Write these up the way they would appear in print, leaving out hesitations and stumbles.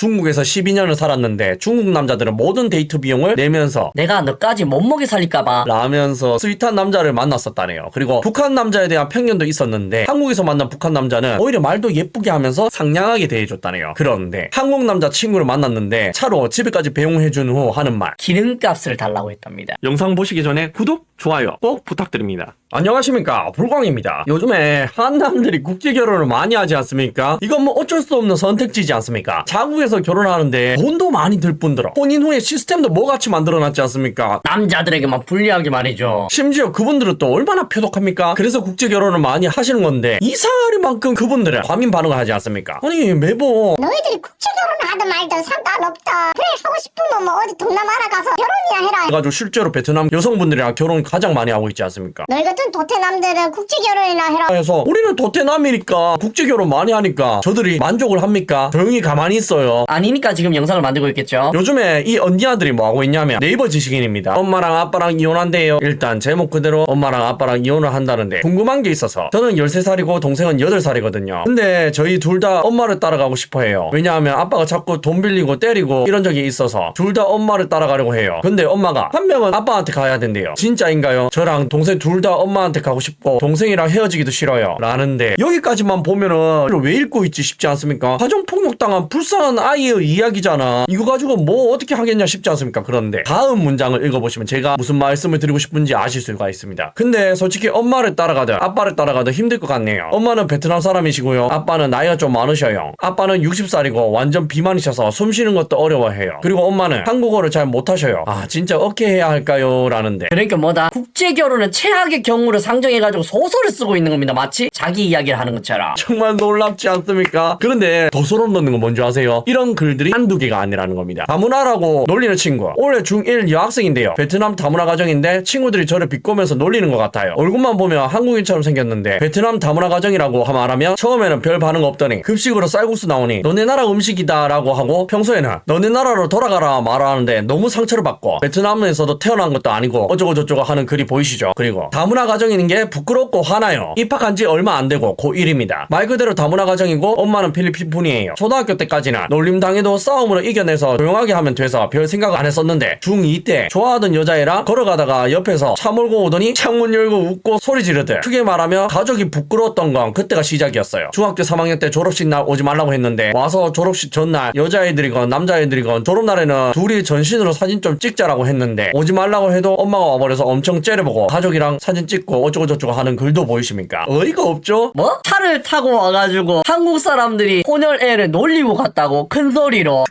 중국에서 12년을 살았는데 중국 남자들은 모든 데이트 비용을 내면서 내가 너까지 못 먹여 살릴까봐 라면서 스윗한 남자를 만났었다네요. 그리고 북한 남자에 대한 편견도 있었는데 한국에서 만난 북한 남자는 오히려 말도 예쁘게 하면서 상냥하게 대해줬다네요. 그런데 한국 남자 친구를 만났는데 차로 집에까지 배웅해준 후 하는 말, 기름값을 달라고 했답니다. 영상 보시기 전에 구독, 좋아요 꼭 부탁드립니다. 안녕하십니까, 불광입니다. 요즘에 한남들이 국제결혼을 많이 하지 않습니까? 이건 뭐 어쩔 수 없는 선택지지 않습니까? 자국에서 결혼하는데 돈도 많이 들 뿐더러 혼인 후에 시스템도 뭐같이 만들어놨지 않습니까? 남자들에게만 불리하게 말이죠. 심지어 그분들은 또 얼마나 표독합니까? 그래서 국제결혼을 많이 하시는 건데 이상하리만큼 그분들은 과민 반응을 하지 않습니까? 아니 매번 너희들이 국제결혼을 하든 말든 상관없다. 그래 하고 싶으면 뭐 어디 동남아라 가서 결혼이나 해라. 해가지고 실제로 베트남 여성분들이랑 결혼 가장 많이 하고 있지 않습니까? 너희 같은 도태남들은 국제결혼이나 해라. 해서 우리는 도태남이니까 국제결혼 많이 하니까 저들이 만족을 합니까? 조용히 가만히 있어요. 아니니까 지금 영상을 만들고 있겠죠. 요즘에 이 언니아들이 뭐 하고 있냐면 네이버 지식인입니다. 엄마랑 아빠랑 이혼한대요. 일단 제목 그대로 엄마랑 아빠랑 이혼을 한다는데 궁금한 게 있어서 저는 13살이고 동생은 8살이거든요. 근데 저희 둘 다 엄마를 따라가고 싶어 해요. 왜냐하면 아빠가 자꾸 돈 빌리고 때리고 이런 적이 있어서 둘 다 엄마를 따라가려고 해요. 근데 엄마가 한 명은 아빠한테 가야 된대요. 진짜인가요? 저랑 동생 둘 다 엄마한테 가고 싶고 동생이랑 헤어지기도 싫어요 라는데, 여기까지만 보면은 왜 읽고 있지 싶지 않습니까? 가정폭력당한 불쌍한 아이의 이야기잖아. 이거 가지고 뭐 어떻게 하겠냐 싶지 않습니까? 그런데 다음 문장을 읽어보시면 제가 무슨 말씀을 드리고 싶은지 아실 수가 있습니다. 근데 솔직히 엄마를 따라가든 아빠를 따라가든 힘들 것 같네요. 엄마는 베트남 사람이시고요, 아빠는 나이가 좀 많으셔요. 아빠는 60살이고 완전 비만이셔서 숨 쉬는 것도 어려워해요. 그리고 엄마는 한국어를 잘 못하셔요. 아 진짜 어떻게 해야 할까요? 라는데, 그러니까 뭐다, 국제결혼은 최악의 경우를 상정해가지고 소설을 쓰고 있는 겁니다. 마치 자기 이야기를 하는 것처럼. 정말 놀랍지 않습니까? 그런데 더 소름 돋는 건 뭔지 아세요? 이런 글들이 한두 개가 아니라는 겁니다. 다문화라고 놀리는 친구, 올해 중1 여학생인데요. 베트남 다문화 가정인데 친구들이 저를 비꼬면서 놀리는 것 같아요. 얼굴만 보면 한국인처럼 생겼는데 베트남 다문화 가정이라고 말하면 처음에는 별 반응 없더니 급식으로 쌀국수 나오니 너네 나라 음식이다 라고 하고, 평소에는 너네 나라로 돌아가라 말하는데 너무 상처를 받고 베트남에서도 태어난 것도 아니고 어쩌고 저쩌고 하는 글이 보이시죠? 그리고 다문화 가정인 게 부끄럽고 화나요. 입학한 지 얼마 안 되고 고1입니다. 말 그대로 다문화 가정이고 엄마는 필리핀 분이에요. 초등학교 때까지는 놀림당해도 싸움으로 이겨내서 조용하게 하면 돼서 별 생각 안 했었는데 중2 때 좋아하던 여자애랑 걸어가다가 옆에서 차 몰고 오더니 창문 열고 웃고 소리 지르듯, 크게 말하면 가족이 부끄러웠던 건 그때가 시작이었어요. 중학교 3학년 때 졸업식 날 오지 말라고 했는데 와서 졸업식 전날 여자애들이건 남자애들이건 졸업날에는 둘이 전신으로 사진 좀 찍자라고 했는데 오지 말라고 해도 엄마가 와버려서 엄청 째려보고 가족이랑 사진 찍고 어쩌고 저쩌고 하는 글도 보이십니까? 어이가 없죠? 뭐? 차를 타고 와가지고 한국 사람들이 혼혈애를 놀리고 갔다고 큰 소리로.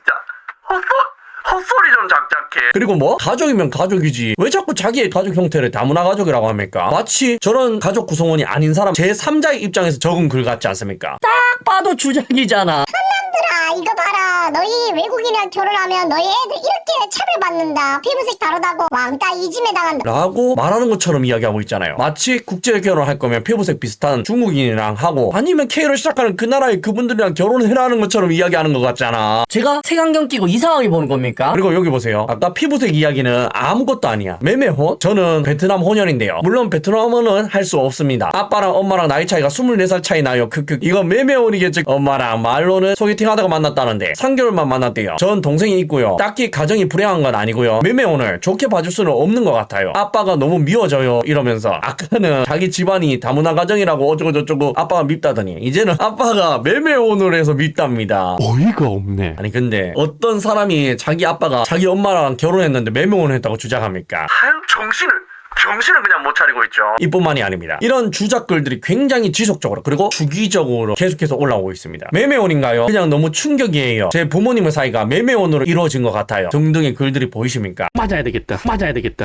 헛소리 좀 작작해. 그리고 뭐? 가족이면 가족이지 왜 자꾸 자기의 가족 형태를 다문화 가족이라고 합니까? 마치 저런 가족 구성원이 아닌 사람 제3자의 입장에서 적은 글 같지 않습니까? 딱 봐도 주작이잖아. 한남들아 이거 봐라. 너희 외국인이랑 결혼하면 너희 애들 이렇게 차별받는다. 피부색 다르다고 왕따 이짐에 당한다. 라고 말하는 것처럼 이야기하고 있잖아요. 마치 국제 결혼할 거면 피부색 비슷한 중국인이랑 하고 아니면 K를 시작하는 그 나라의 그분들이랑 결혼해라는 것처럼 이야기하는 것 같잖아. 제가 색안경 끼고 이상하게 보는 겁니까? 그리고 여기 보세요. 아까 피부색 이야기는 아무것도 아니야. 매매혼? 저는 베트남 혼혈인데요. 물론 베트남어는 할 수 없습니다. 아빠랑 엄마랑 나이 차이가 24살 차이 나요. 크크. 이건 매매혼이겠지. 엄마랑 말로는 소개팅 하다가 만났다는데 3개월만 만났대요. 전 동생이 있고요. 딱히 가정이 불행한 건 아니고요. 매매혼을 좋게 봐줄 수는 없는 것 같아요. 아빠가 너무 미워져요 이러면서, 아까는 자기 집안이 다문화 가정이라고 어쩌고 저쩌고 아빠가 밉다더니 이제는 아빠가 매매혼을 해서 밉답니다. 어이가 없네. 아니 근데 어떤 사람이 자기 아빠가 자기 엄마랑 결혼했는데 매매혼을 했다고 주장합니까? 아유 정신을 그냥 못 차리고 있죠. 이뿐만이 아닙니다. 이런 주작글들이 굉장히 지속적으로 그리고 주기적으로 계속해서 올라오고 있습니다. 매매혼인가요? 그냥 너무 충격이에요. 제 부모님의 사이가 매매혼으로 이루어진 것 같아요. 등등의 글들이 보이십니까? 맞아야 되겠다.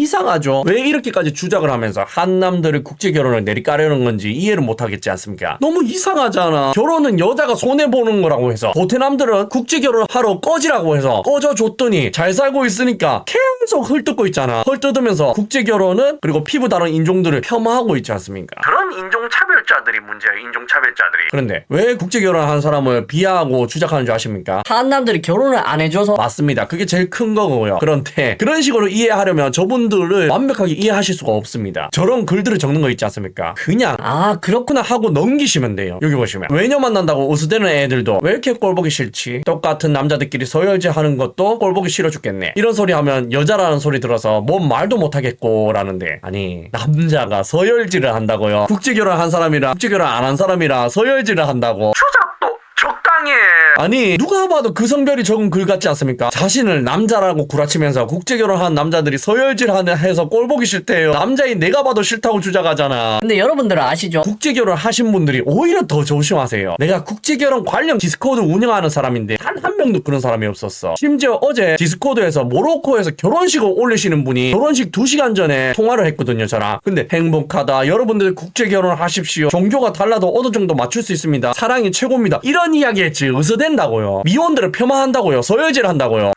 이상하죠? 왜 이렇게까지 주작을 하면서 한남들의 국제결혼을 내리까려는 건지 이해를 못하겠지 않습니까? 너무 이상하잖아. 결혼은 여자가 손해보는 거라고 해서 도태남들은 국제결혼 하러 꺼지라고 해서 꺼져줬더니 잘 살고 있으니까 계속 헐뜯고 있잖아. 헐뜯으면서 국제결혼은 그리고 피부 다른 인종들을 폄하하고 있지 않습니까? 그런 이런 인종차별자들이 문제예요. 인종차별자들이. 그런데 왜 국제결혼한 사람을 비하하고 주작하는 줄 아십니까? 한남들이 결혼을 안 해줘서. 맞습니다. 그게 제일 큰 거고요. 그런데 그런 식으로 이해하려면 저분들을 완벽하게 이해하실 수가 없습니다. 저런 글들을 적는 거 있지 않습니까? 그냥 아, 그렇구나 하고 넘기시면 돼요. 여기 보시면 외녀 만난다고 으스대는 애들도 왜 이렇게 꼴보기 싫지? 똑같은 남자들끼리 서열제하는 것도 꼴보기 싫어 죽겠네. 이런 소리 하면 여자라는 소리 들어서 뭔 말도 못하겠고 라는데, 아니 남자가 서열질을 한다고요? 국제결혼한 사람이랑 국제결혼 안 한 사람이랑 서열질을 한다고? 추잡도 적당히 해. 아니 누가 봐도 그 성별이 적은 글 같지 않습니까? 자신을 남자라고 구라치면서 국제결혼한 남자들이 서열질하는 해서 꼴보기 싫대요. 남자인 내가 봐도 싫다고 주장하잖아. 근데 여러분들은 아시죠? 국제결혼 하신 분들이 오히려 더 조심하세요. 내가 국제결혼 관련 디스코드 운영하는 사람인데 단 한 명도 그런 사람이 없었어. 심지어 어제 디스코드에서 모로코에서 결혼식을 올리시는 분이 결혼식 2시간 전에 통화를 했거든요, 저랑. 근데 행복하다, 여러분들 국제결혼 하십시오, 종교가 달라도 어느 정도 맞출 수 있습니다, 사랑이 최고입니다, 이런 이야기 했지. 의서된다고요. 미혼들을 폄하한다고요. 서열질 한다고요.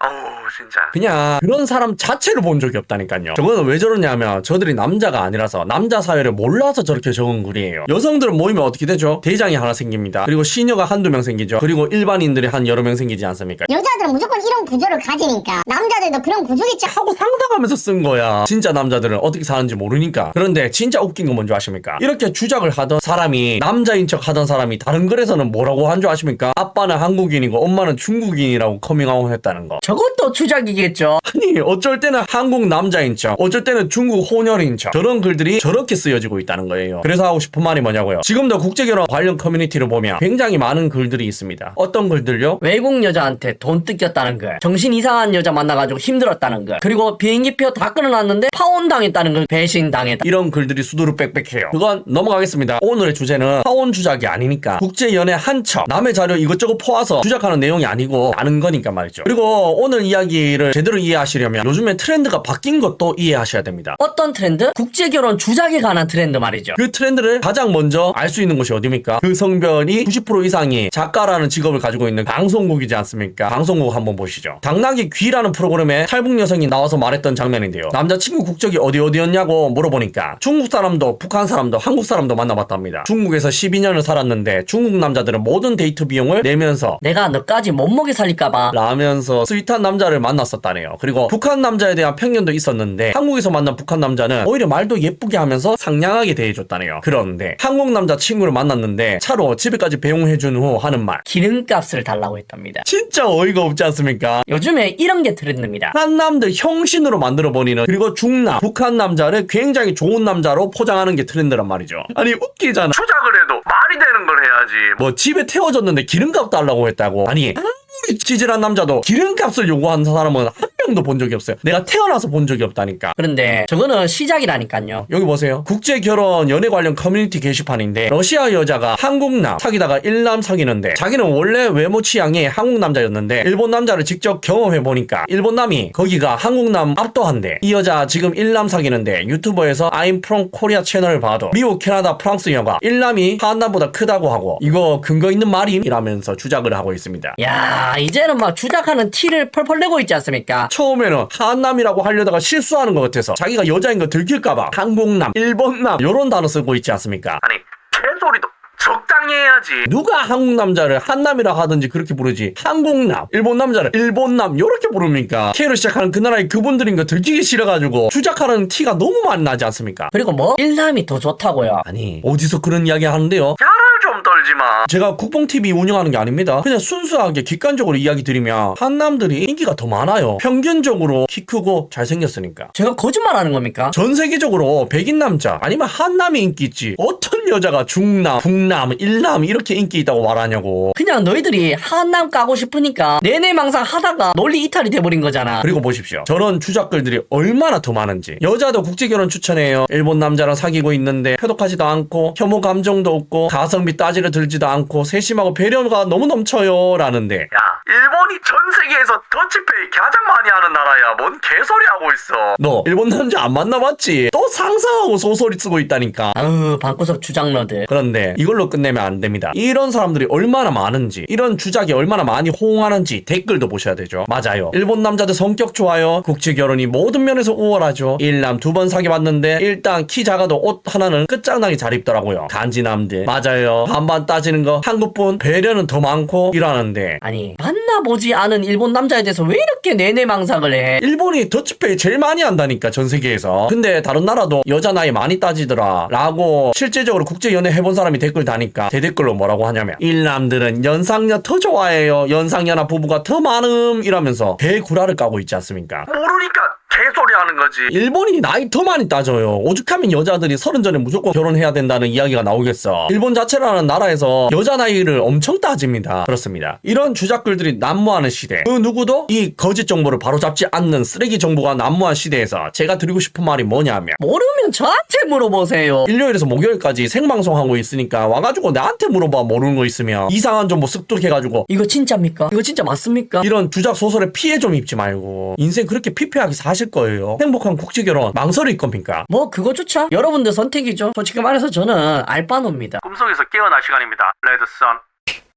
진짜 그냥 그런 사람 자체를 본 적이 없다니까요. 저거는 왜 저러냐면 저들이 남자가 아니라서 남자 사회를 몰라서 저렇게 적은 글이에요. 여성들은 모이면 어떻게 되죠? 대장이 하나 생깁니다. 그리고 시녀가 한두 명 생기죠. 그리고 일반인들이 한 여러 명 생기지 않습니까? 여자들은 무조건 이런 구조를 가지니까 남자들도 그런 구조겠지 하고 상상하면서 쓴 거야. 진짜 남자들은 어떻게 사는지 모르니까. 그런데 진짜 웃긴 건 뭔지 아십니까? 이렇게 주작을 하던 사람이, 남자인 척 하던 사람이 다른 글에서는 뭐라고 한 줄 아십니까? 아빠는 한국인이고 엄마는 중국인이라고 커밍아웃 했다는 거. 저것도 주작이겠죠. 아니 어쩔 때는 한국 남자인 척, 어쩔 때는 중국 혼혈인 척, 저런 글들이 저렇게 쓰여지고 있다는 거예요. 그래서 하고 싶은 말이 뭐냐고요. 지금도 국제결혼 관련 커뮤니티를 보면 굉장히 많은 글들이 있습니다. 어떤 글들요? 외국 여자한테 돈 뜯겼다는 글, 정신 이상한 여자 만나가지고 힘들었다는 글, 그리고 비행기표 다 끊어놨는데 파혼 당했다는 글, 배신 당했다, 이런 글들이 수두룩 빽빽해요. 그건 넘어가겠습니다. 오늘의 주제는 파혼 주작이 아니니까, 국제연애 한 척, 남의 자료 이것저것 퍼와서 주작하는 내용이 아니고 아는 거니까 말이죠. 그리고 오늘 이야기를 제대로 이해하시려면 요즘에 트렌드가 바뀐 것도 이해하셔야 됩니다. 어떤 트렌드? 국제결혼 주작에 관한 트렌드 말이죠. 그 트렌드를 가장 먼저 알 수 있는 곳이 어디입니까? 그 성별이 90% 이상이 작가라는 직업을 가지고 있는 방송국이지 않습니까? 방송국 한번 보시죠. 당나귀 귀라는 프로그램에 탈북 여성이 나와서 말했던 장면인데요. 남자친구 국적이 어디였냐고 물어보니까 중국 사람도 북한 사람도 한국 사람도 만나봤답니다. 중국에서 12년을 살았는데 중국 남자들은 모든 데이트 비용을 내면서 내가 너까지 못 먹여 살릴까봐 라면서 스윗한 남자를 만났었다네요. 그리고 북한 남자에 대한 편견도 있었는데 한국에서 만난 북한 남자는 오히려 말도 예쁘게 하면서 상냥하게 대해줬다네요. 그런데 한국 남자 친구를 만났는데 차로 집에까지 배웅해준 후 하는 말, 기름값을 달라고 했답니다. 진짜 어이가 없지 않습니까? 요즘에 이런 게 트렌드입니다. 한남들 형신으로 만들어버리는, 그리고 중남 북한 남자를 굉장히 좋은 남자로 포장하는 게 트렌드란 말이죠. 아니 웃기잖아. 추작을 해도 말이 되는 걸 해야지. 뭐 집에 태워줬는데 기름값 달라고 했다고. 아니 아무리 찌질한 남자도 기름값을 요구하는 사람은 한 명도 본 적이 없어요. 내가 태어나서 본 적이 없다니까. 그런데 저거는 시작이라니까요. 여기 보세요. 국제결혼 연애 관련 커뮤니티 게시판인데, 러시아 여자가 한국남 사귀다가 일남 사귀는데 자기는 원래 외모 취향이 한국 남자였는데 일본 남자를 직접 경험해보니까 일본 남이 거기가 한국남 압도한대. 이 여자 지금 일남 사귀는데 유튜버에서 I'm from Korea 채널을 봐도 미국, 캐나다, 프랑스 여가 일남이 한남보다 크다고 하고, 이거 근거 있는 말임? 이라면서 주작을 하고 있습니다. 야, 이제는 막 주작하는 티를 펄펄 내고 있지 않습니까? 처음에는 한남이라고 하려다가 실수하는 것 같아서 자기가 여자인 거 들킬까봐 한국남, 일본남 요런 단어 쓰고 있지 않습니까? 아니 개소리도 적당히 해야지. 누가 한국 남자를 한남이라 하든지 그렇게 부르지 한국남, 일본 남자를 일본남 요렇게 부릅니까? K로 시작하는 그 나라의 그분들인 거 들키기 싫어가지고 주작하는 티가 너무 많이 나지 않습니까? 그리고 뭐 일남이 더 좋다고요. 아니 어디서 그런 이야기 하는데요? 야를 좀 떨지마. 제가 국뽕TV 운영하는 게 아닙니다. 그냥 순수하게 객관적으로 이야기 드리면 한남들이 인기가 더 많아요. 평균적으로 키 크고 잘생겼으니까. 제가 거짓말하는 겁니까? 전 세계적으로 백인 남자 아니면 한남이 인기 있지, 어떤 여자가 중남, 북남, 일남 이렇게 인기 있다고 말하냐고. 그냥 너희들이 한남 까고 싶으니까 내내망상 하다가 논리 이탈이 돼버린 거잖아. 그리고 보십시오. 저런 주작글들이 얼마나 더 많은지. 여자도 국제결혼 추천해요. 일본 남자랑 사귀고 있는데 표독하지도 않고 혐오 감정도 없고 가성비 따지려 들지도 않고 세심하고 배려가 너무 넘쳐요 라는데, 야 일본이 전 세계에서 더치페이 가장 많이 하는 나라야. 뭔 개소리 하고 있어. 너 일본 남자 안 만나봤지? 또 상상하고 소설이 쓰고 있다니까. 아유, 방구석 주장러들. 그런데 이걸로 끝내면 안 됩니다. 이런 사람들이 얼마나 많은지, 이런 주작이 얼마나 많이 호응하는지 댓글도 보셔야 되죠. 맞아요, 일본 남자들 성격 좋아요. 국제결혼이 모든 면에서 우월하죠. 1남 2번 사귀어봤는데 일단 키 작아도 옷 하나는 끝장나게 잘 입더라고요. 간지남들. 맞아요, 반반 따지는 거 한국분 배려는 더 많고 이러는데, 아니, 만나보지 않은 일본 남자에 대해서 왜 이렇게 내내망상을 해? 일본이 더치페이 제일 많이 한다니까, 전 세계에서. 근데 다른 나라도 여자 나이 많이 따지더라 라고 실질적으로 국제연애 해본 사람이 댓글 다니까 대댓글로 뭐라고 하냐면, 일남들은 연상녀 더 좋아해요, 연상녀나 부부가 더 많음 이러면서 배구라를 까고 있지 않습니까? 모르니까 개소리 하는 거지. 일본이 나이 더 많이 따져요. 오죽하면 여자들이 30 전에 무조건 결혼해야 된다는 이야기가 나오겠어. 일본 자체라는 나라에서 여자 나이를 엄청 따집니다. 그렇습니다. 이런 주작글들이 난무하는 시대, 그 누구도 이 거짓 정보를 바로잡지 않는 쓰레기 정보가 난무한 시대에서 제가 드리고 싶은 말이 뭐냐면, 모르면 저한테 물어보세요. 일요일에서 목요일까지 생방송하고 있으니까 와가지고 나한테 물어봐. 모르는 거 있으면 이상한 정보 습득해가지고 이거 진짜입니까? 이거 진짜 맞습니까? 이런 주작 소설에 피해 좀 입지 말고 인생 그렇게 피폐하게 사실 거예요. 행복한 국제결혼 망설일 겁니까? 뭐 그거조차 여러분들 선택이죠. 솔직히 말해서 저는 알바노입니다. 꿈속에서 깨어날 시간입니다. 레드선.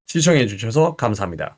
시청해주셔서 감사합니다.